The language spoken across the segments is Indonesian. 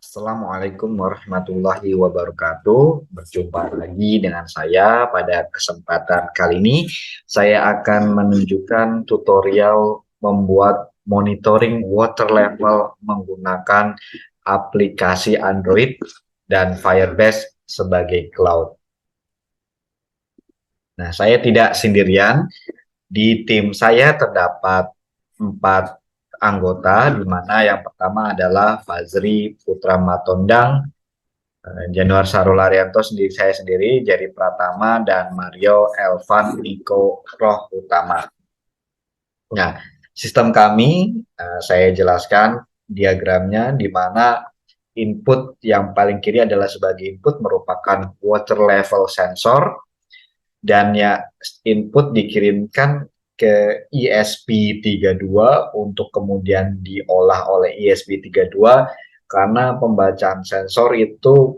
Assalamualaikum warahmatullahi wabarakatuh. Berjumpa lagi dengan saya pada kesempatan kali ini. Saya akan menunjukkan tutorial membuat monitoring water level menggunakan aplikasi Android dan Firebase sebagai cloud. Nah, saya tidak sendirian. Di tim saya terdapat 4 anggota, di mana yang pertama adalah Fazri Putra Matondang, Januar Sarul Arianto sendiri, saya sendiri, Jerry Pratama, dan Mario Elvan Niko Roh Utama. Nah, sistem kami, saya jelaskan diagramnya, di mana input yang paling kiri adalah sebagai input merupakan water level sensor, dan ya input dikirimkan ke ESP32 untuk kemudian diolah oleh ESP32 karena pembacaan sensor itu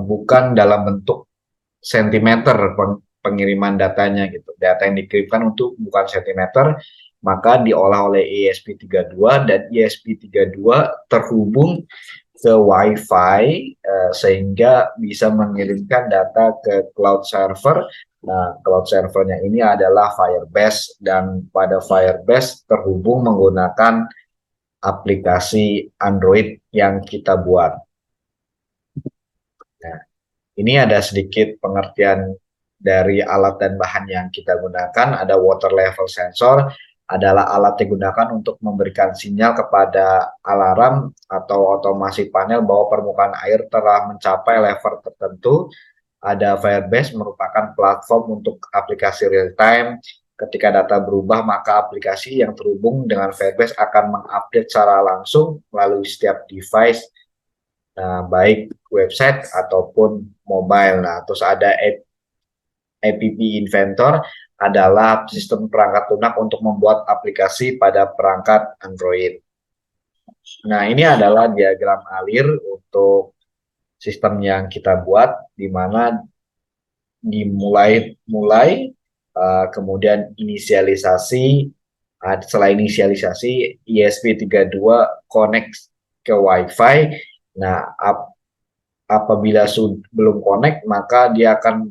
bukan dalam bentuk sentimeter pengiriman datanya gitu. Data yang dikirimkan untuk bukan sentimeter, maka diolah oleh ESP32 dan ESP32 terhubung ke Wi-Fi sehingga bisa mengirimkan data ke cloud server. Nah, cloud servernya ini adalah Firebase dan pada Firebase terhubung menggunakan aplikasi Android yang kita buat. Nah, ini ada sedikit pengertian dari alat dan bahan yang kita gunakan. Ada water level sensor, adalah alat yang digunakan untuk memberikan sinyal kepada alarm atau otomasi panel bahwa permukaan air telah mencapai level tertentu. Ada Firebase merupakan platform untuk aplikasi real time. Ketika data berubah, maka aplikasi yang terhubung dengan Firebase akan mengupdate secara langsung melalui setiap device, baik website ataupun mobile. Nah, terus ada App Inventor, adalah sistem perangkat lunak untuk membuat aplikasi pada perangkat Android. Nah, ini adalah diagram alir untuk sistem yang kita buat, di mana dimulai kemudian inisialisasi, setelah inisialisasi ESP32 connect ke Wi-Fi. Nah, apabila belum connect, maka dia akan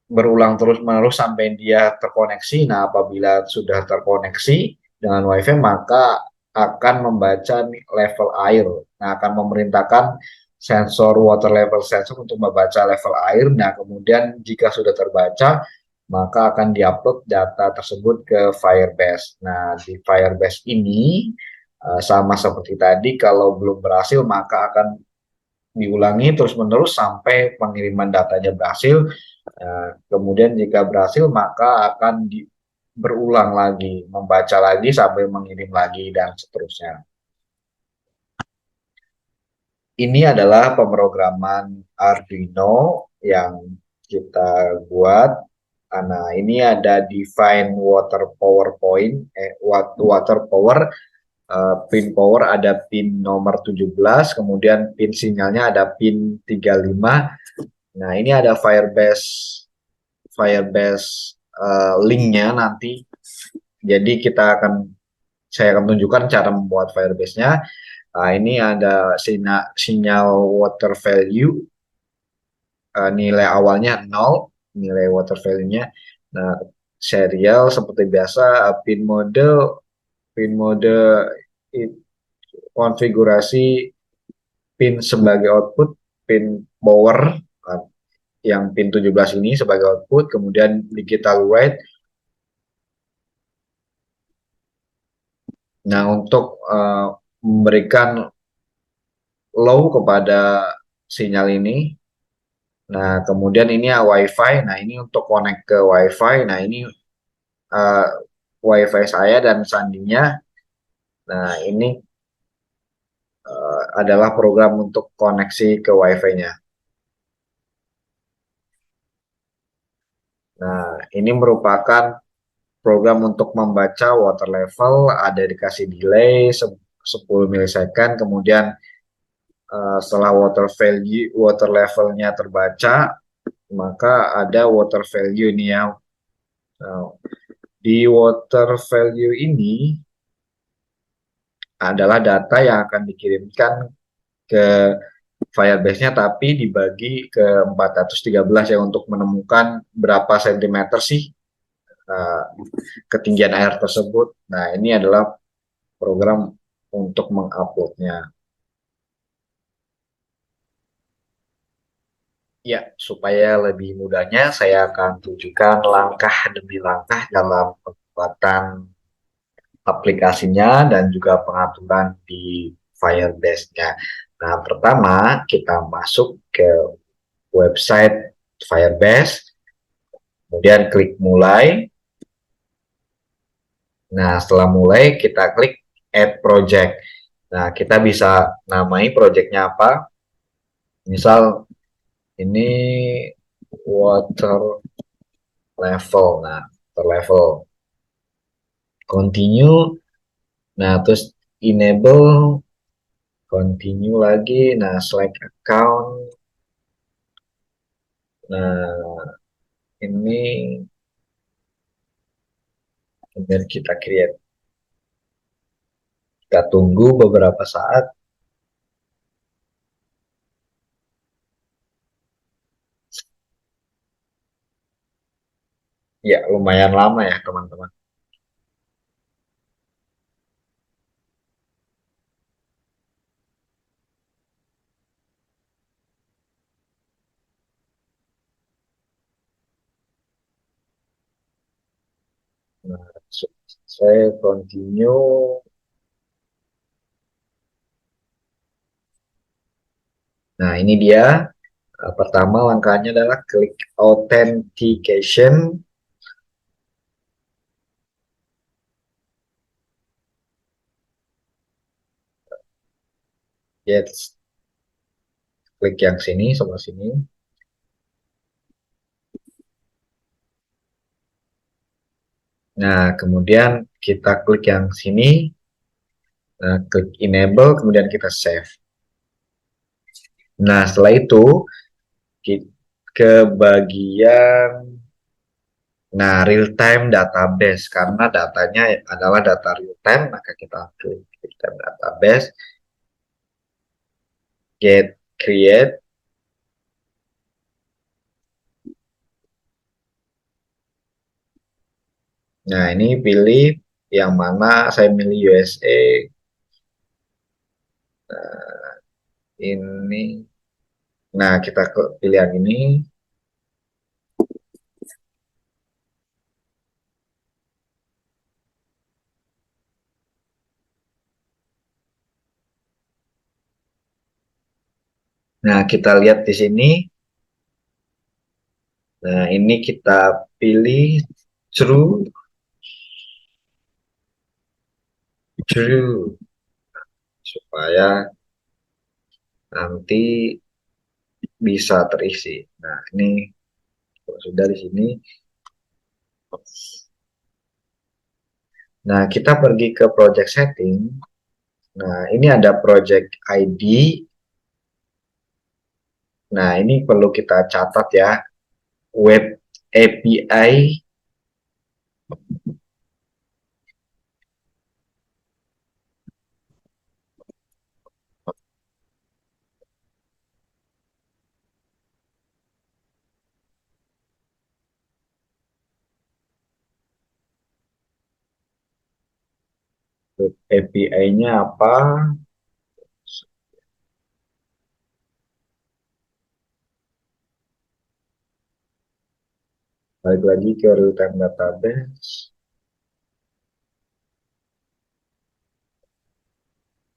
berulang terus-menerus sampai dia terkoneksi. Nah, apabila sudah terkoneksi dengan WiFi, maka akan membaca level air. Nah, akan memerintahkan sensor water level sensor untuk membaca level air. Nah, kemudian jika sudah terbaca, maka akan diupload data tersebut ke Firebase. Nah, di Firebase ini sama seperti tadi, kalau belum berhasil, maka akan diulangi terus-menerus sampai pengiriman datanya berhasil. Kemudian jika berhasil, maka akan berulang lagi, membaca lagi sampai mengirim lagi, dan seterusnya. Ini adalah pemrograman Arduino yang kita buat. Nah, ini ada define water power point, water power, pin power ada pin nomor 17, kemudian pin sinyalnya ada pin 35. Nah, ini ada Firebase Firebase linknya nanti. Jadi saya akan tunjukkan cara membuat Firebase-nya. Nah, ini ada sinyal water value, nilai awalnya 0, nilai water value-nya. Nah, serial seperti biasa, pin mode konfigurasi pin sebagai output, pin power yang pin 17 ini sebagai output, kemudian digital write. Nah, untuk memberikan low kepada sinyal ini. Nah, kemudian ini Wi-Fi. Nah, ini untuk connect ke Wi-Fi. Nah, ini uh, Wi-Fi saya dan sandinya. Nah, ini adalah program untuk koneksi ke Wi-Fi-nya. Nah, ini merupakan program untuk membaca water level. Ada dikasih delay 10 milisecond. Kemudian setelah water levelnya terbaca, maka ada water value ini ya. Nah, di water value ini adalah data yang akan dikirimkan ke Firebase-nya tapi dibagi ke 413 ya untuk menemukan berapa sentimeter sih uh, ketinggian air tersebut. Nah, ini adalah program untuk menguploadnya. Ya, supaya lebih mudahnya saya akan tunjukkan langkah demi langkah dalam pembuatan aplikasinya dan juga pengaturan di Firebase-nya. Nah, pertama kita masuk ke website Firebase, kemudian klik mulai. Nah, setelah mulai kita klik add project. Nah, kita bisa namai projectnya apa. Misal ini water level. Nah, water level. Continue. Nah, terus enable, continue lagi. Nah, select account. Nah, ini kemudian kita create. Kita tunggu beberapa saat. Ya, lumayan lama ya, teman-teman. Nah, saya continue. Nah, ini dia. Pertama langkahnya adalah klik authentication. Yes, klik yang sini sama sini. Nah, kemudian kita klik yang sini, klik enable, kemudian kita save. Nah, setelah itu ke bagian real time database karena datanya adalah data real time, maka kita klik real time database, get create. Nah, ini pilih yang mana, saya milih USA. Ini, nah kita pilih yang ini. Nah, kita lihat di sini. Nah, ini kita pilih true, true, supaya nanti bisa terisi. Nah, ini kalau sudah di sini. Nah, kita pergi ke project setting. Nah, ini ada project ID. Nah, ini perlu kita catat ya. Web API. Web API-nya apa? Balik lagi ke real time database.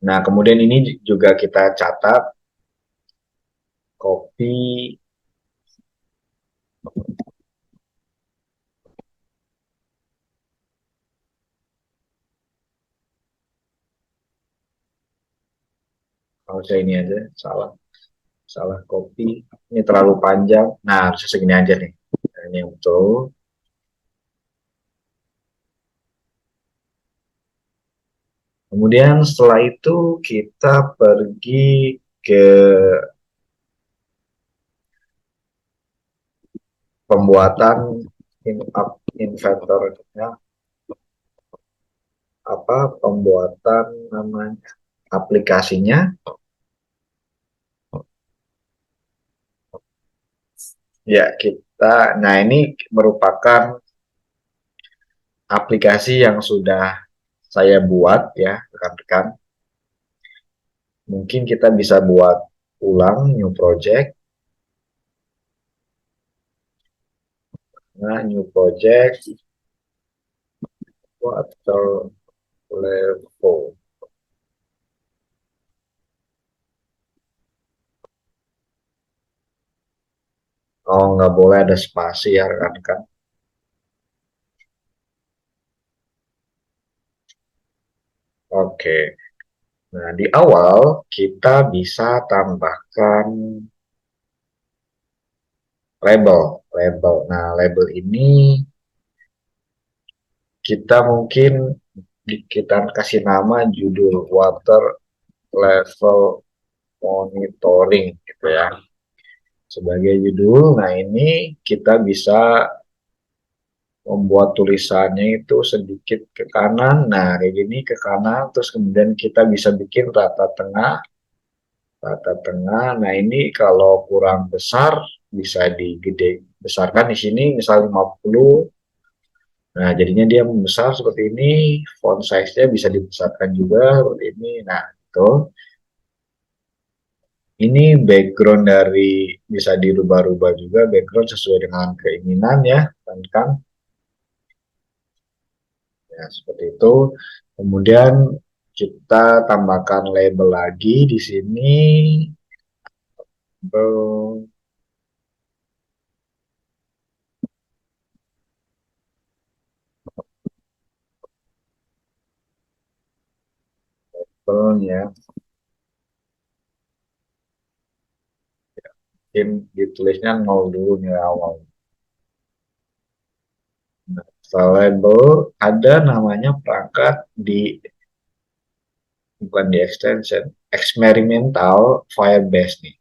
Nah, kemudian ini juga kita catat copy. Kalau saya ini aja salah, salah copy. Ini terlalu panjang. Nah, harusnya segini aja nih. Nah, ini yang betul. Kemudian setelah itu kita pergi ke pembuatan inventornya apa pembuatan namanya aplikasinya. Ya, nah ini merupakan aplikasi yang sudah saya buat ya, rekan-rekan. Mungkin kita bisa buat ulang new project. Nah, new project water level. Oh, nggak boleh ada spasi ya, rekan-rekan. Oke. Nah, di awal kita bisa tambahkan label. Nah, label ini kita mungkin kita kasih nama judul water level monitoring gitu ya. Sebagai judul, nah ini kita bisa membuat tulisannya itu sedikit ke kanan. Nah, kayak gini ke kanan, terus kemudian kita bisa bikin rata tengah, rata tengah. Nah, ini kalau kurang besar bisa digede besarkan di sini misal 50. Nah, jadinya dia membesar seperti ini, font size-nya bisa dibesarkan juga seperti ini. Nah, itu. Ini background dari bisa dirubah-rubah juga background sesuai dengan keinginan ya, kan? Ya, seperti itu. Kemudian kita tambahkan label lagi di sini. Labelnya mungkin ditulisnya nol dulu nih awal. Nah, setelah label ada namanya perangkat di bukan di extension, experimental Firebase nih.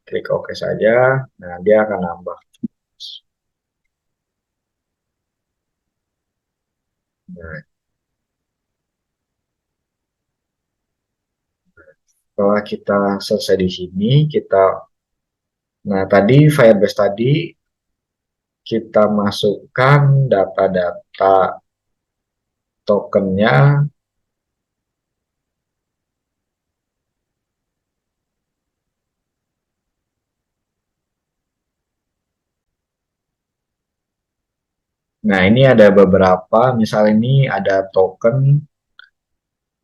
Klik OK saja. Nah, dia akan nambah. Nah, setelah kita selesai di sini, nah tadi Firebase tadi kita masukkan data-data tokennya. Nah, ini ada beberapa, misal ini ada token.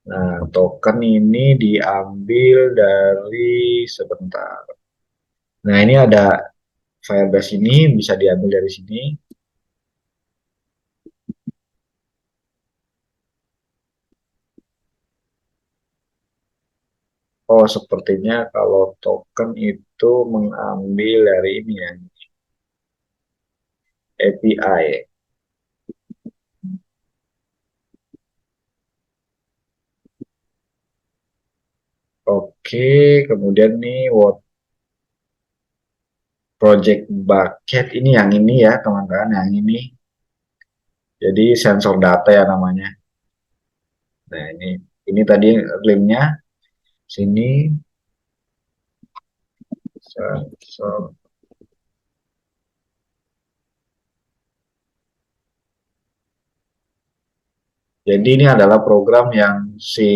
Nah, token ini diambil dari sebentar. Nah, ini ada Firebase ini bisa diambil dari sini. Oh, sepertinya kalau token itu mengambil dari ini ya, API. Oke, kemudian nih what project bucket ini yang ini ya, teman-teman, yang ini. Jadi sensor data ya namanya. Nah, ini tadi linknya sini sensor. Jadi ini adalah program yang si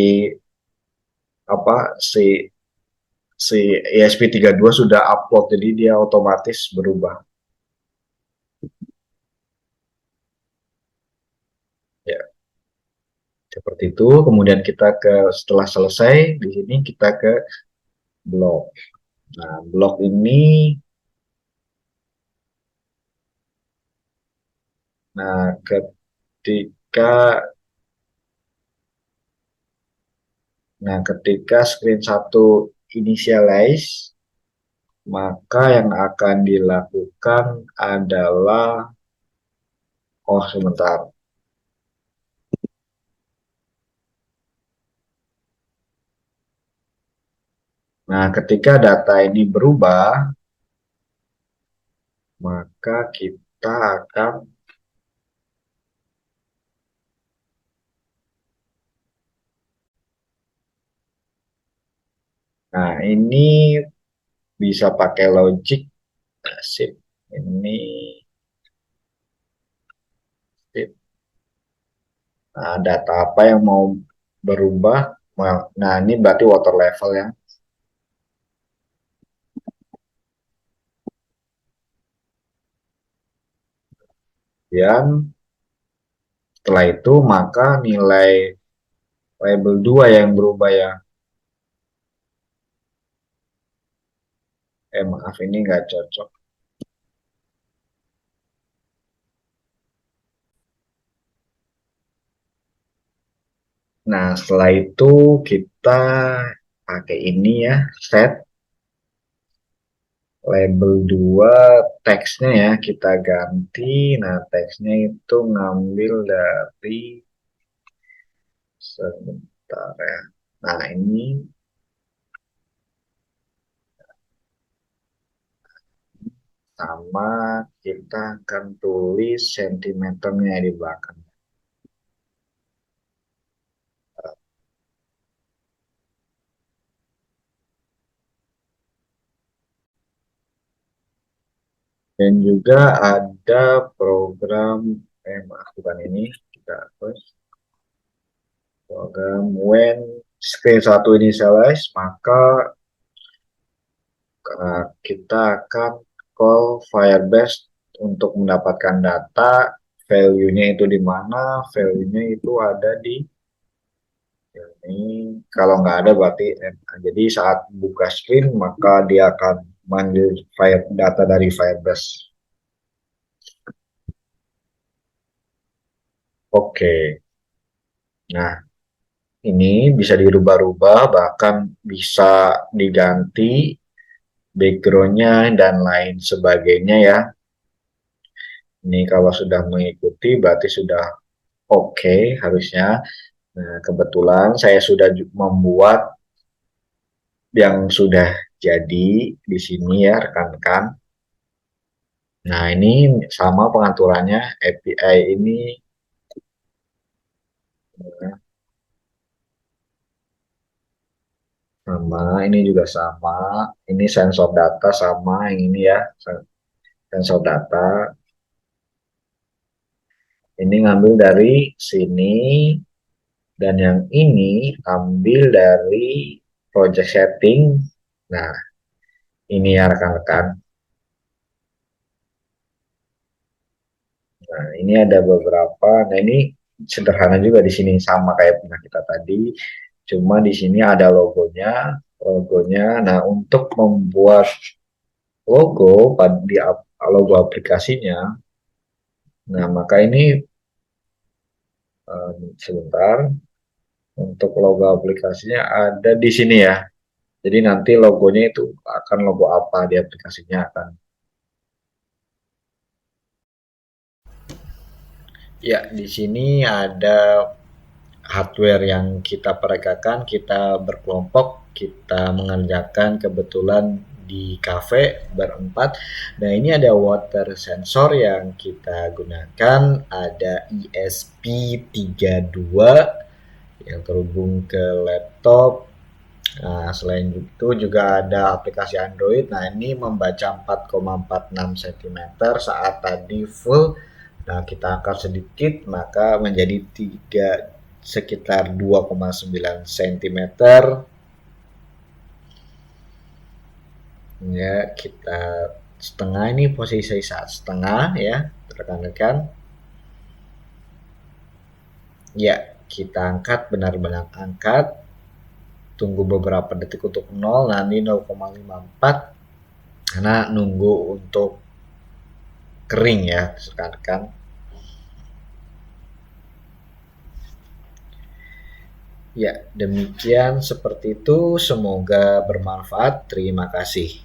si ESP32 sudah upload, jadi dia otomatis berubah. Ya, seperti itu. Kemudian kita setelah selesai di sini kita ke blog. Nah, blog ini, nah ketika screen satu initialize, maka yang akan dilakukan adalah, oh sebentar. Nah, ketika data ini berubah, maka kita akan Nah, ini bisa pakai logic. Nah, sip. Ini sip. Nah, data apa yang mau berubah? Nah, ini berarti water level ya. Dan setelah itu maka nilai label 2 yang berubah ya. Maaf ini nggak cocok. Nah, setelah itu kita pakai ini ya, set label 2 teksnya ya, kita ganti. Nah, teksnya itu ngambil dari sebentar ya. Nah, ini sama kita akan tulis sentimeternya di belakang. Dan juga ada program, maaf bukan ini, kita hapus. Program when screen satu initialize, maka kita akan call Firebase untuk mendapatkan data, value-nya itu di mana, value-nya itu ada di ini. Kalau nggak ada berarti jadi saat buka screen maka dia akan manggil fire data dari Firebase. Oke, nah ini bisa dirubah-rubah, bahkan bisa diganti backgroundnya dan lain sebagainya ya. Ini kalau sudah mengikuti berarti sudah oke harusnya. Nah, kebetulan saya sudah membuat yang sudah jadi di sini ya rekan-rekan. Nah, ini sama pengaturannya API ini sama, ini juga sama. Ini sensor data sama yang ini ya, sensor data. Ini ngambil dari sini dan yang ini ambil dari project setting. Nah, ini ya rekan-rekan. Nah, ini ada beberapa. Nah, ini sederhana juga di sini sama kayak punya kita tadi. Cuma di sini ada logonya. Nah, untuk membuat logo di logo aplikasinya, nah maka ini sebentar untuk logo aplikasinya ada di sini ya. Jadi nanti logonya itu akan logo apa di aplikasinya akan. Ya, di sini ada hardware yang kita peragakan, kita berkelompok, kita mengerjakan kebetulan di cafe berempat. Nah, ini ada water sensor yang kita gunakan, ada ESP32 yang terhubung ke laptop. Nah, selain itu juga ada aplikasi Android. Nah, ini membaca 4,46 cm saat tadi full. Nah, kita angkat sedikit maka menjadi 3 sekitar 2,9 cm. Ya, kita setengah ini posisi saat setengah ya, rekan-rekan. Ya, kita angkat benar-benar angkat. Tunggu beberapa detik untuk 0, nanti 0,54 karena nunggu untuk kering ya, rekan-rekan. Ya, demikian seperti itu. Semoga bermanfaat. Terima kasih.